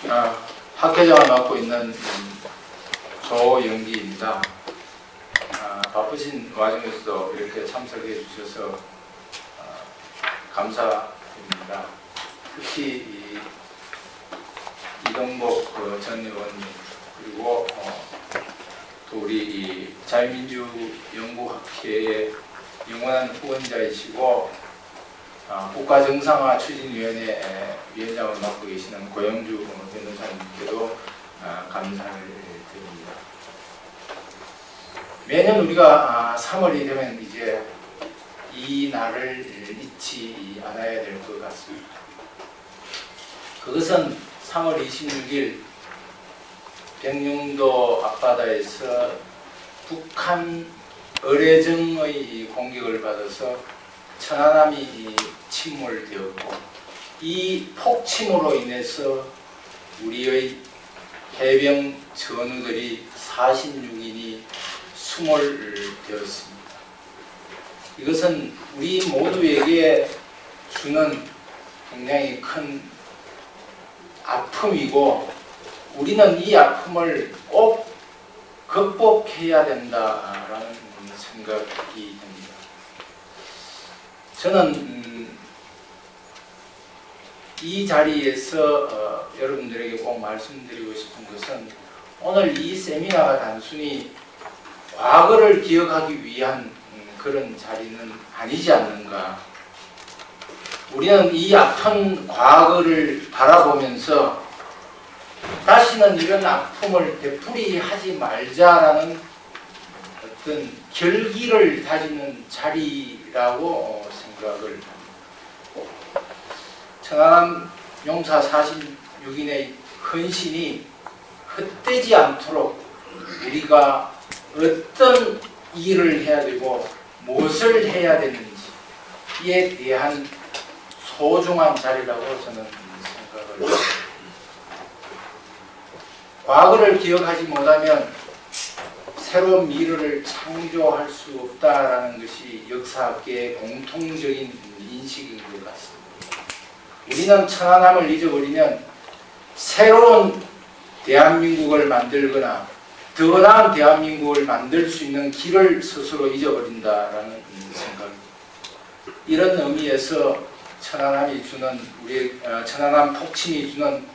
학회장을 맡고 있는 조영기입니다. 바쁘신 와중에서도 이렇게 참석해 주셔서 감사드립니다. 특히 이동복 전 의원님 그리고 또 우리 자유민주연구학회의 영원한 후원자이시고 국가정상화 추진위원회 위원장을 맡고 계시는 고영주 변호사님께도 감사를 드립니다. 매년 우리가 3월이 되면 이제 이 날을 잊지 않아야 될 것 같습니다. 그것은 3월 26일 백령도 앞바다에서 북한 어뢰정의 공격을 받아서 천안함이 침몰되었고, 이 폭침으로 인해서 우리의 해병 전우들이 46인이 수몰되었습니다. 이것은 우리 모두에게 주는 굉장히 큰 아픔이고, 우리는 이 아픔을 꼭 극복해야 된다라는 생각이 듭니다. 저는 이 자리에서 여러분들에게 꼭 말씀드리고 싶은 것은, 오늘 이 세미나가 단순히 과거를 기억하기 위한 그런 자리는 아니지 않는가. 우리는 이 아픈 과거를 바라보면서 다시는 이런 아픔을 되풀이하지 말자라는 어떤 결기를 다지는 자리라고 생각을 합니다. 천안함 용사 46인의 헌신이 헛되지 않도록 우리가 어떤 일을 해야 되고 무엇을 해야 되는지에 대한 소중한 자리라고 저는 생각을 합니다. 과거를 기억하지 못하면 새로운 미래를 창조할 수 없다라는 것이 역사학계의 공통적인 인식인 것 같습니다. 우리는 천안함을 잊어버리면 새로운 대한민국을 만들거나 더 나은 대한민국을 만들 수 있는 길을 스스로 잊어버린다라는 생각입니다. 이런 의미에서 천안함이 주는 천안함 폭침이 주는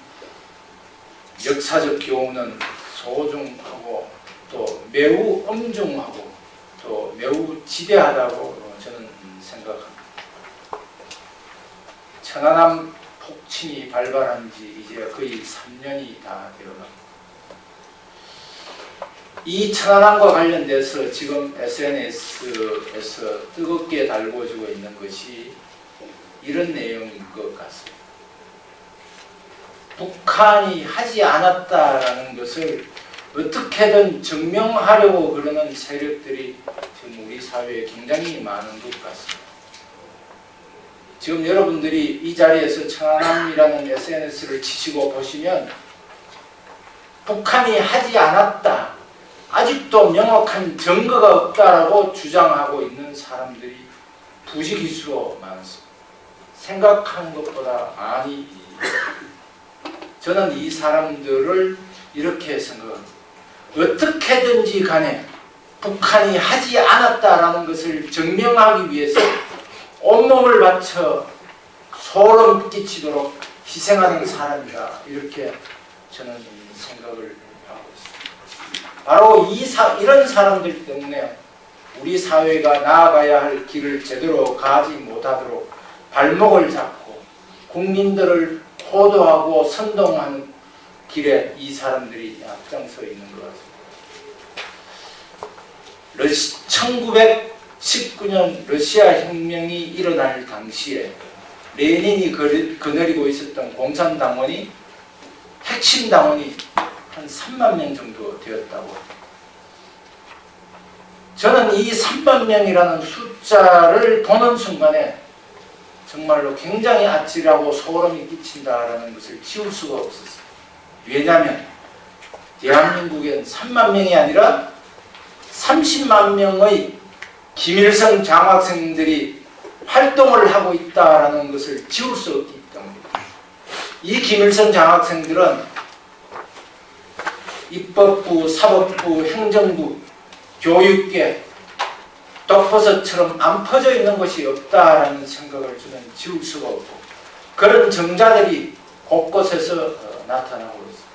역사적 교훈은 소중하고 또 매우 엄중하고 또 매우 지대하다고 저는 생각합니다. 천안함 폭침이 발발한 지 이제 거의 3년이 다 되어갑니다. 이 천안함과 관련돼서 지금 SNS에서 뜨겁게 달궈지고 있는 것이 이런 내용인 것 같습니다. 북한이 하지 않았다라는 것을 어떻게든 증명하려고 그러는 세력들이 지금 우리 사회에 굉장히 많은 것 같습니다. 지금 여러분들이 이 자리에서 천안함이라는 SNS를 치시고 보시면 북한이 하지 않았다, 아직도 명확한 증거가 없다라고 주장하고 있는 사람들이 부지기수로 많습니다. 생각하는 것보다 많이. 저는 이 사람들을 이렇게 생각합니다. 어떻게든지 간에 북한이 하지 않았다라는 것을 증명하기 위해서 온몸을 바쳐 소름 끼치도록 희생하는 사람이다, 이렇게 저는 생각을 하고 있습니다. 바로 이런 사람들 때문에 우리 사회가 나아가야 할 길을 제대로 가지 못하도록 발목을 잡고 국민들을 호도하고 선동하는 길에 이 사람들이 앞장서 있는 것 같습니다. 1919년 러시아 혁명이 일어날 당시에 레닌이 거느리고 있었던 공산당원이, 핵심 당원이 한 3만 명 정도 되었다고. 저는 이 3만 명이라는 숫자를 보는 순간에 정말로 굉장히 아찔하고 소름이 끼친다라는 것을 지울 수가 없었어요. 왜냐하면 대한민국엔 3만 명이 아니라 30만 명의 김일성 장학생들이 활동을 하고 있다라는 것을 지울 수 없기 때문입니다. 이 김일성 장학생들은 입법부, 사법부, 행정부, 교육계, 독버섯처럼 안 퍼져 있는 것이 없다라는 생각을 저는 지울 수가 없고, 그런 정자들이 곳곳에서 나타나고 있습니다.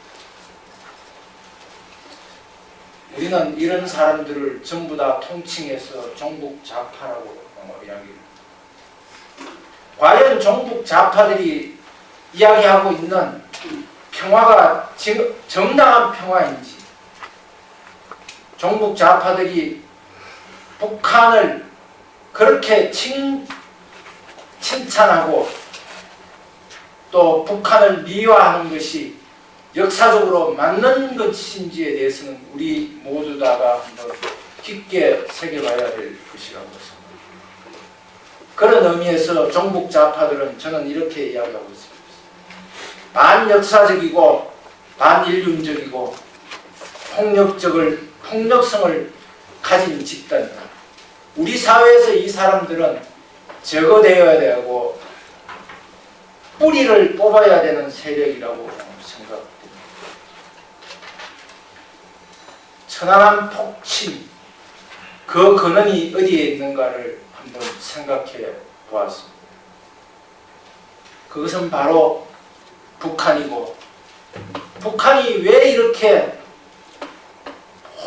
우리는 이런 사람들을 전부 다 통칭해서 종북 좌파라고 이야기합니다. 과연 종북 좌파들이 이야기하고 있는 평화가 정당한 평화인지, 종북 좌파들이 북한을 그렇게 칭찬하고 또 북한을 미화하는 것이 역사적으로 맞는 것인지에 대해서는 우리 모두 다가 한번 깊게 새겨봐야 될 것이라고 생각합니다. 그런 의미에서 종북 좌파들은 저는 이렇게 이야기하고 있습니다. 반역사적이고 반인륜적이고 폭력성을 가진 집단이다. 우리 사회에서 이 사람들은 제거되어야 되고 뿌리를 뽑아야 되는 세력이라고 생각합니다. 천안함 폭침, 그 근원이 어디에 있는가를 한번 생각해 보았습니다. 그것은 바로 북한이고, 북한이 왜 이렇게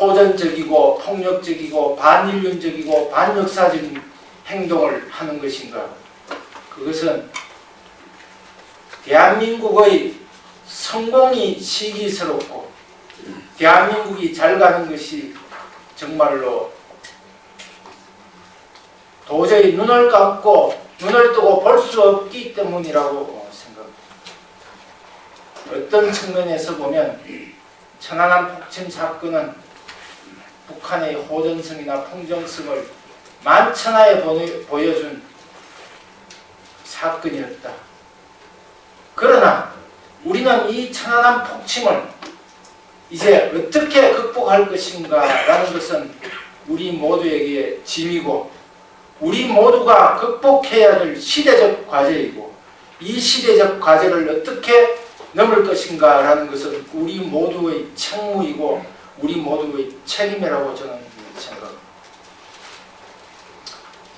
호전적이고 폭력적이고 반인륜적이고 반역사적인 행동을 하는 것인가? 그것은 대한민국의 성공이 시기스럽고 대한민국이 잘 가는 것이 정말로 도저히 눈을 감고 눈을 뜨고 볼 수 없기 때문이라고 생각합니다. 어떤 측면에서 보면 천안함 폭침 사건은 북한의 호전성이나 풍정성을 만천하에 보여준 사건이었다. 그러나 우리는 이 천안함 폭침을 이제 어떻게 극복할 것인가 라는 것은 우리 모두에게 짐이고 우리 모두가 극복해야 될 시대적 과제이고, 이 시대적 과제를 어떻게 넘을 것인가 라는 것은 우리 모두의 책무이고 우리 모두의 책임이라고 저는 생각합니다.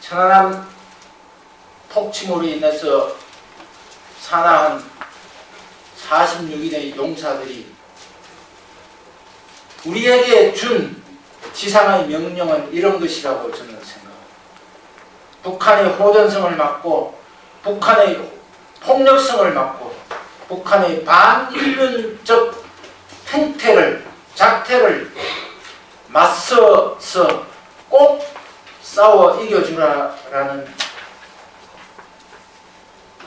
천안함 폭침으로 인해서 사망한 46인의 용사들이 우리에게 준 지상의 명령은 이런 것이라고 저는 생각합니다. 북한의 호전성을 막고 북한의 폭력성을 막고 북한의 반인륜적 행태를, 작태를 맞서서 꼭 싸워 이겨주라라는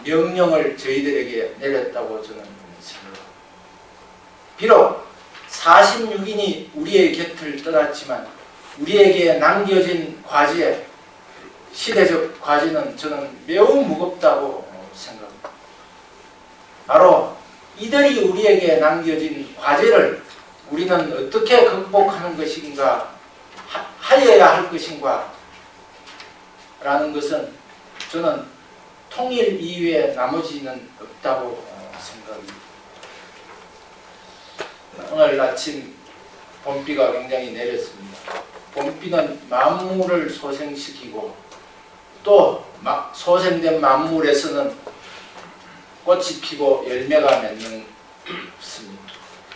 명령을 저희들에게 내렸다고 저는 생각합니다. 비록 46인이 우리의 곁을 떠났지만 우리에게 남겨진 과제, 시대적 과제는 저는 매우 무겁다고 생각합니다. 바로 이들이 우리에게 남겨진 과제를 우리는 어떻게 극복하는 것인가, 하여야 할 것인가 라는 것은 저는 통일 이외에 나머지는 없다고 생각합니다. 오늘 아침 봄비가 굉장히 내렸습니다. 봄비는 만물을 소생시키고 또 소생된 만물에서는 꽃이 피고 열매가 맺는 것입니다.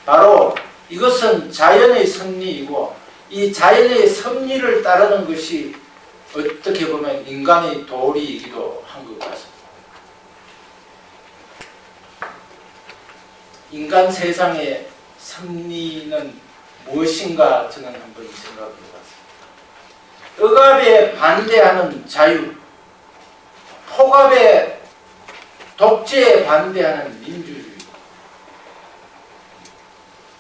바로 이것은 자연의 섭리이고 이 자연의 섭리를 따르는 것이 어떻게 보면 인간의 도리이기도 한 것 같습니다. 인간 세상의 섭리는 무엇인가 저는 한번 생각해 봤습니다. 억압에 반대하는 자유, 폭압에 독재에 반대하는 민주주의,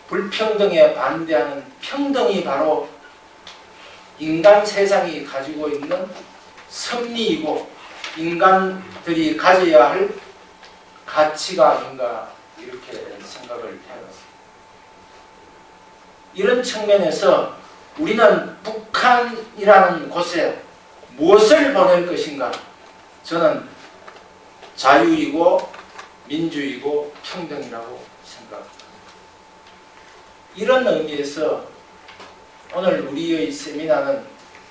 불평등에 반대하는 평등이 바로 인간 세상이 가지고 있는 섭리이고 인간들이 가져야 할 가치가 아닌가 이렇게 생각을 해봤습니다. 이런 측면에서 우리는 북한이라는 곳에 무엇을 보낼 것인가? 저는 자유이고 민주이고 평등이라고 생각합니다. 이런 의미에서 오늘 우리의 세미나는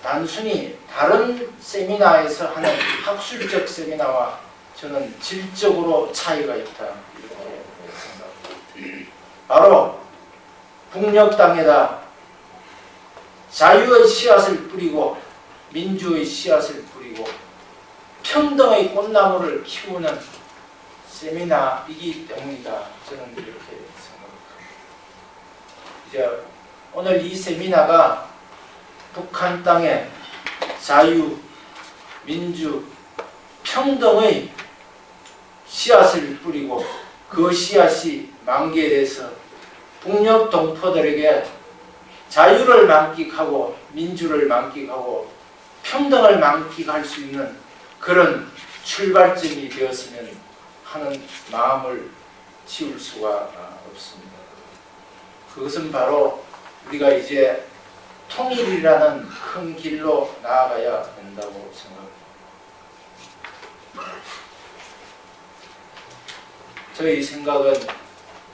단순히 다른 세미나에서 하는 학술적 세미나와 저는 질적으로 차이가 있다 이렇게 생각합니다. 바로 북녘 땅에다 자유의 씨앗을 뿌리고 민주의 씨앗을 뿌리고 평등의 꽃나무를 키우는 세미나이기 때문이다. 저는 이렇게 생각합니다. 이제 오늘 이 세미나가 북한 땅에 자유, 민주, 평등의 씨앗을 뿌리고 그 씨앗이 만개돼서 북녘 동포들에게 자유를 만끽하고 민주를 만끽하고 평등을 만끽할 수 있는 그런 출발점이 되었으면 하는 마음을 지울 수가 없습니다. 그것은 바로 우리가 이제 통일이라는 큰 길로 나아가야 된다고 생각합니다. 저희 생각은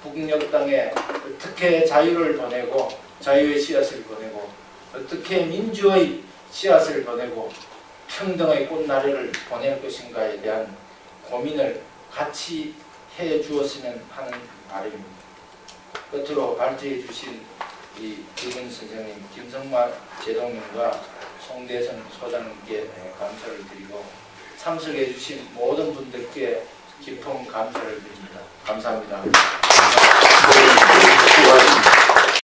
북녘 땅에 어떻게 자유를 보내고 자유의 씨앗을 보내고 어떻게 민주의 씨앗을 보내고 평등의 꽃나래를 보낼 것인가에 대한 고민을 같이 해 주었으면 하는 바람입니다. 끝으로 발제해 주신 이 김은 선생님, 김성만 제동님과 송대선 소장님께 감사를 드리고 참석해 주신 모든 분들께 깊은 감사를 드립니다. 감사합니다.